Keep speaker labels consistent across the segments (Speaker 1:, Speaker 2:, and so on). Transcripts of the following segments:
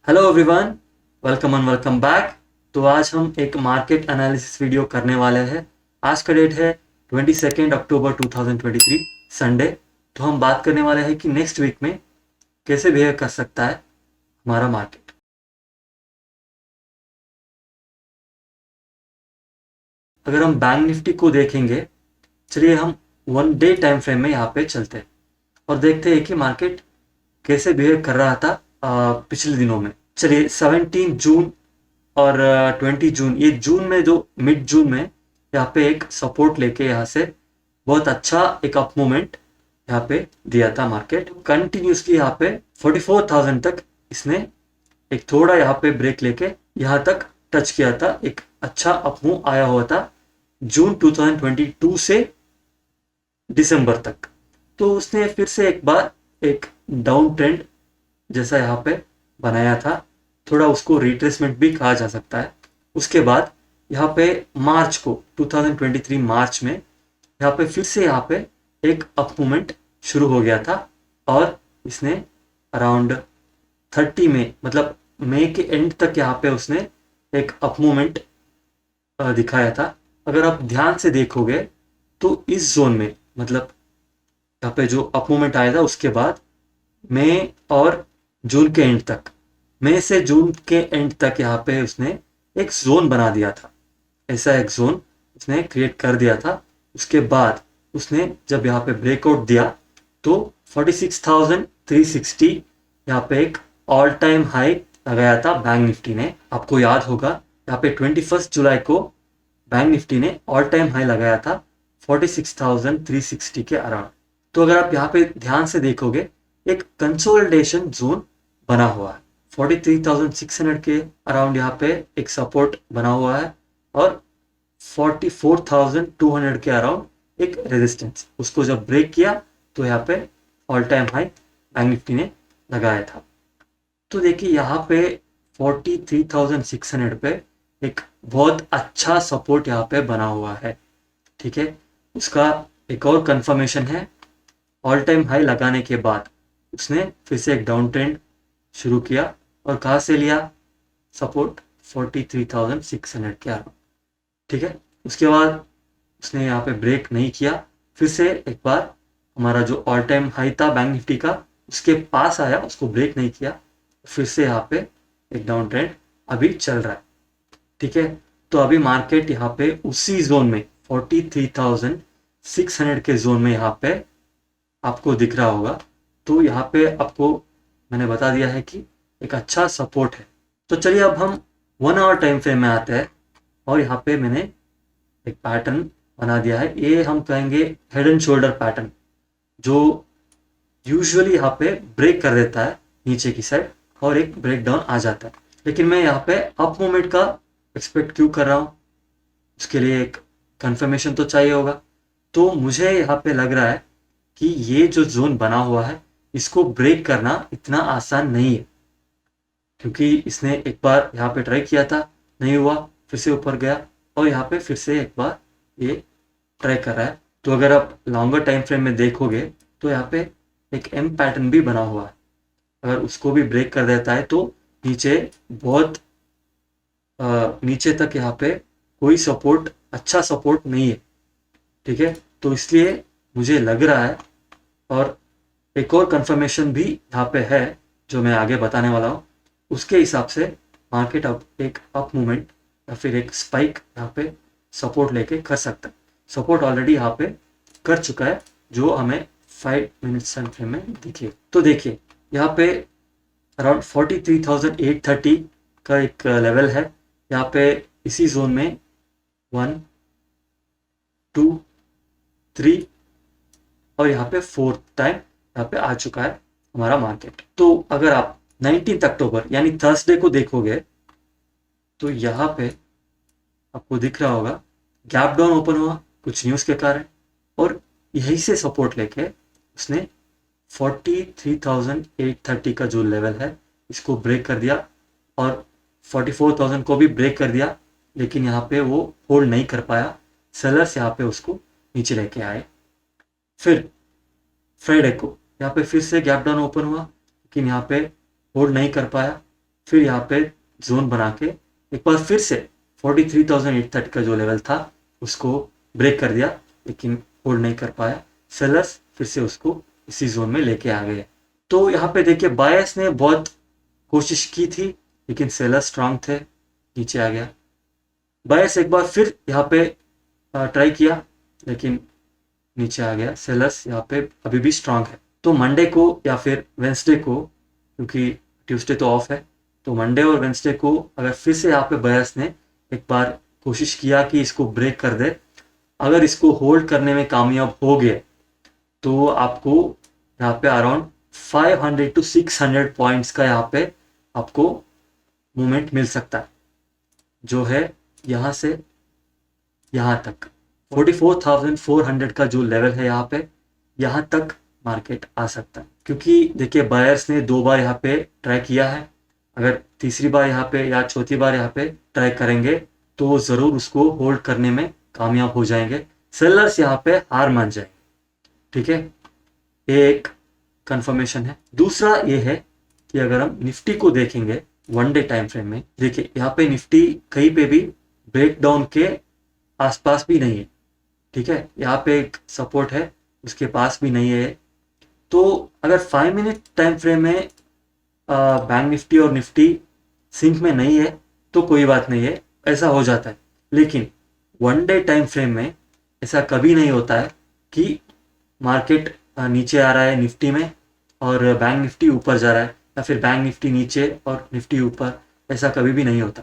Speaker 1: Hello everyone, welcome back. तो आज हम एक मार्केट एनालिसिस वीडियो करने वाले हैं। आज का डेट है 22 अक्टूबर 2023 संडे। तो हम बात करने वाले हैं कि नेक्स्ट वीक में कैसे बिहेव कर सकता है हमारा मार्केट। अगर हम बैंक निफ्टी को देखेंगे, चलिए हम वन डे टाइम फ्रेम में यहाँ पे चलते हैं और देखते हैं कि मार्केट कैसे बिहेव कर रहा था पिछले दिनों में। चलिए 17 जून और 20 जून, ये जून में जो मिड जून में यहाँ पे एक सपोर्ट लेके यहाँ से बहुत अच्छा एक अप मूवमेंट यहाँ पे दिया था मार्केट। कंटिन्यूसली यहाँ पे 44,000 तक इसने एक थोड़ा यहाँ पे ब्रेक लेके यहाँ तक टच किया था। एक अच्छा अप मूव आया हुआ था जून 2022 से दिसंबर तक। तो उसने फिर से एक बार एक डाउन ट्रेंड जैसा यहाँ पे बनाया था, थोड़ा उसको रिट्रेसमेंट भी कहा जा सकता है। उसके बाद यहाँ पे मार्च को 2023 मार्च में यहाँ पे फिर से यहाँ पे एक अप मूवमेंट शुरू हो गया था और इसने अराउंड 30 में, मतलब मई के एंड तक यहाँ पे उसने एक अप मूवमेंट दिखाया था। अगर आप ध्यान से देखोगे तो इस जोन में, मतलब यहाँ पे जो अप मूवमेंट आया था उसके बाद मई और जून के एंड तक, मई से जून के एंड तक यहाँ पे उसने एक जोन बना दिया था। ऐसा एक जोन उसने क्रिएट कर दिया था। उसके बाद उसने जब यहाँ पे ब्रेकआउट दिया तो 46,360 यहाँ पे एक ऑल टाइम हाई लगाया था बैंक निफ्टी ने। आपको याद होगा यहाँ पे 21 जुलाई को बैंक निफ्टी ने ऑल टाइम हाई लगाया था 46,360 के अराउंड। तो अगर आप यहाँ पे ध्यान से देखोगे, एक कंसोलिडेशन जोन बना हुआ है। 43,600 के अराउंड यहाँ पे एक सपोर्ट बना हुआ है और 44,200 के अराउंड एक रेजिस्टेंस। उसको जब ब्रेक किया तो यहाँ पे all time high bank Nifty ने लगाया था। तो देखिए यहाँ पे 43,600 पे एक बहुत अच्छा सपोर्ट यहाँ पे बना हुआ है। ठीक है, उसका एक और कंफर्मेशन है, ऑल टाइम हाई लगाने के बाद उसने फिर से एक डाउन ट्रेंड शुरू किया और कहाँ से लिया सपोर्ट 43,600 के अराउंड। ठीक है, उसके बाद उसने यहाँ पे ब्रेक नहीं किया, फिर से एक बार हमारा जो ऑल टाइम हाई था बैंक निफ्टी का उसके पास आया, उसको ब्रेक नहीं किया, फिर से यहाँ पे एक डाउन ट्रेंड अभी चल रहा है। ठीक है, तो अभी मार्केट यहाँ पे उसी जोन में 43,600 के जोन में यहाँ पे आपको दिख रहा होगा। तो यहाँ पे आपको मैंने बता दिया है कि एक अच्छा सपोर्ट है। तो चलिए अब हम 1 आवर टाइम फ्रेम में आते हैं और यहाँ पे मैंने एक पैटर्न बना दिया है। ये हम कहेंगे हेड एंड शोल्डर पैटर्न, जो यूजुअली यहाँ पे ब्रेक कर देता है नीचे की साइड और एक ब्रेक डाउन आ जाता है। लेकिन मैं यहाँ पे अप मूवमेंट का एक्सपेक्ट क्यों कर रहा हूँ, उसके लिए एक कंफर्मेशन तो चाहिए होगा। तो मुझे यहाँ पे लग रहा है कि ये जो जोन बना हुआ है इसको ब्रेक करना इतना आसान नहीं है, क्योंकि इसने एक बार यहाँ पे ट्राई किया था, नहीं हुआ, फिर से ऊपर गया और यहाँ पे फिर से एक बार ये ट्राई कर रहा है। तो अगर आप लॉन्गर टाइम फ्रेम में देखोगे तो यहाँ पे एक एम पैटर्न भी बना हुआ है। अगर उसको भी ब्रेक कर देता है तो नीचे बहुत नीचे तक यहाँ पे कोई सपोर्ट, अच्छा सपोर्ट नहीं है। ठीक है, तो इसलिए मुझे लग रहा है, और एक और कंफर्मेशन भी यहाँ पे है जो मैं आगे बताने वाला हूँ, उसके हिसाब से मार्केट अब एक अप मूवमेंट या फिर एक स्पाइक यहाँ पे सपोर्ट लेके कर सकता है। सपोर्ट ऑलरेडी यहाँ पे कर चुका है जो हमें 5 मिनट्स टाइम फ्रेम में दिखे। तो देखिए यहाँ पे अराउंड 43,830 का एक लेवल है। यहाँ पे इसी जोन में 1, 2, 3 और यहाँ पे 4th टाइम यहाँ पे आ चुका है हमारा मार्केट। तो अगर आप 19 अक्टूबर यानी थर्सडे को देखोगे तो यहाँ पे आपको दिख रहा होगा गैप डाउन ओपन हुआ कुछ न्यूज़ के कारण और यहीं से सपोर्ट लेके उसने 43,830 का जो लेवल है इसको ब्रेक कर दिया और 44,000 को भी ब्रेक कर दिया, लेकिन यहाँ पे वो होल्ड नहीं कर पाया। सेलर्स यहाँ पे उसको नीचे लेके आए। फिर फ्राइडे को यहाँ पे फिर से गैप डाउन ओपन हुआ, लेकिन यहाँ पे होल्ड नहीं कर पाया फिर यहाँ पे जोन बना के एक बार फिर से 43,830 का जो लेवल था उसको ब्रेक कर दिया, लेकिन होल्ड नहीं कर पाया। सेलर्स फिर से उसको इसी जोन में लेके आ गए। तो यहाँ पे देखिए बायर्स ने बहुत कोशिश की थी, लेकिन सेलर्स स्ट्रांग थे, नीचे आ गया। बायर्स एक बार फिर यहाँ पे ट्राई किया, लेकिन नीचे आ गया। सेलर्स यहाँ पे अभी भी स्ट्रांग है। तो मंडे को या फिर वेंसडे को, क्योंकि ट्यूसडे तो ऑफ है, तो मंडे और वेंसडे को अगर फिर से यहाँ पे बायर्स ने एक बार कोशिश किया कि इसको ब्रेक कर दे, अगर इसको होल्ड करने में कामयाब हो गए तो आपको यहाँ पे अराउंड 500 to 600 पॉइंट्स का यहाँ पे आपको मूवमेंट मिल सकता है, जो है यहाँ से यहाँ तक 44,400 का जो लेवल है यहाँ पे, यहाँ तक मार्केट आ सकता है। क्योंकि देखिए बायर्स ने 2 बार यहाँ पे ट्राई किया है, अगर तीसरी बार यहाँ पे या चौथी बार यहाँ पे ट्राई करेंगे तो ज़रूर उसको होल्ड करने में कामयाब हो जाएंगे। सेलर्स यहाँ पे हार मान जाएंगे। ठीक है, ये एक कंफर्मेशन है। दूसरा ये है कि अगर हम निफ्टी को देखेंगे वन डे टाइम फ्रेम में, देखिए यहाँ पे निफ्टी कहीं पे भी ब्रेकडाउन के आसपास भी नहीं है। ठीक है, यहाँ पे एक सपोर्ट है, उसके पास भी नहीं है। तो अगर 5 मिनट टाइम फ्रेम में बैंक निफ्टी और निफ्टी सिंक में नहीं है तो कोई बात नहीं है, ऐसा हो जाता है। लेकिन वन डे टाइम फ्रेम में ऐसा कभी नहीं होता है कि मार्केट नीचे आ रहा है निफ्टी में और बैंक निफ्टी ऊपर जा रहा है, या फिर बैंक निफ्टी नीचे और निफ्टी ऊपर, ऐसा कभी भी नहीं होता।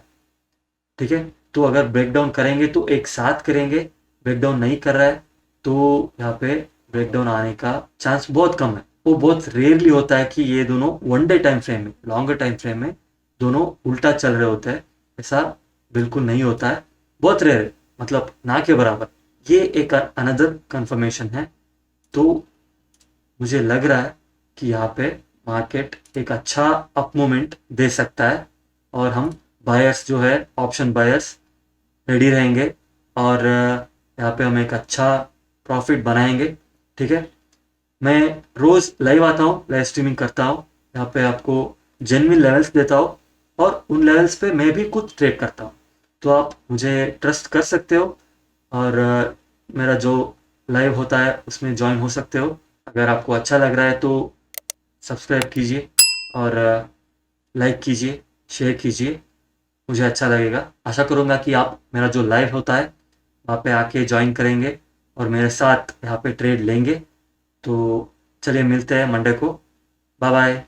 Speaker 1: ठीक है, तो अगर ब्रेकडाउन करेंगे तो एक साथ करेंगे, ब्रेकडाउन नहीं कर रहा है तो यहाँ पे ब्रेकडाउन आने का चांस बहुत कम है। वो बहुत रेयरली होता है कि ये दोनों वन डे टाइम फ्रेम में, लॉन्गर टाइम फ्रेम में दोनों उल्टा चल रहे होते हैं, ऐसा बिल्कुल नहीं होता है, बहुत रेयर है, मतलब ना के बराबर। ये एक अनदर कंफर्मेशन है। तो मुझे लग रहा है कि यहाँ पे मार्केट एक अच्छा अप मोमेंट दे सकता है और हम बायर्स जो है, ऑप्शन बायर्स रेडी रहेंगे और यहाँ पे हम एक अच्छा प्रॉफिट बनाएंगे। ठीक है, मैं रोज़ लाइव आता हूँ, लाइव स्ट्रीमिंग करता हूँ, यहाँ पे आपको जेन्युइन लेवल्स देता हूँ और उन लेवल्स पे मैं भी खुद ट्रेड करता हूँ। तो आप मुझे ट्रस्ट कर सकते हो और मेरा जो लाइव होता है उसमें ज्वाइन हो सकते हो। अगर आपको अच्छा लग रहा है तो सब्सक्राइब कीजिए और लाइक कीजिए, शेयर कीजिए, मुझे अच्छा लगेगा। आशा करूँगा कि आप मेरा जो लाइव होता है वहाँ पे आके ज्वाइन करेंगे और मेरे साथ यहाँ पे ट्रेड लेंगे। तो चलिए मिलते हैं मंडे को। Bye bye.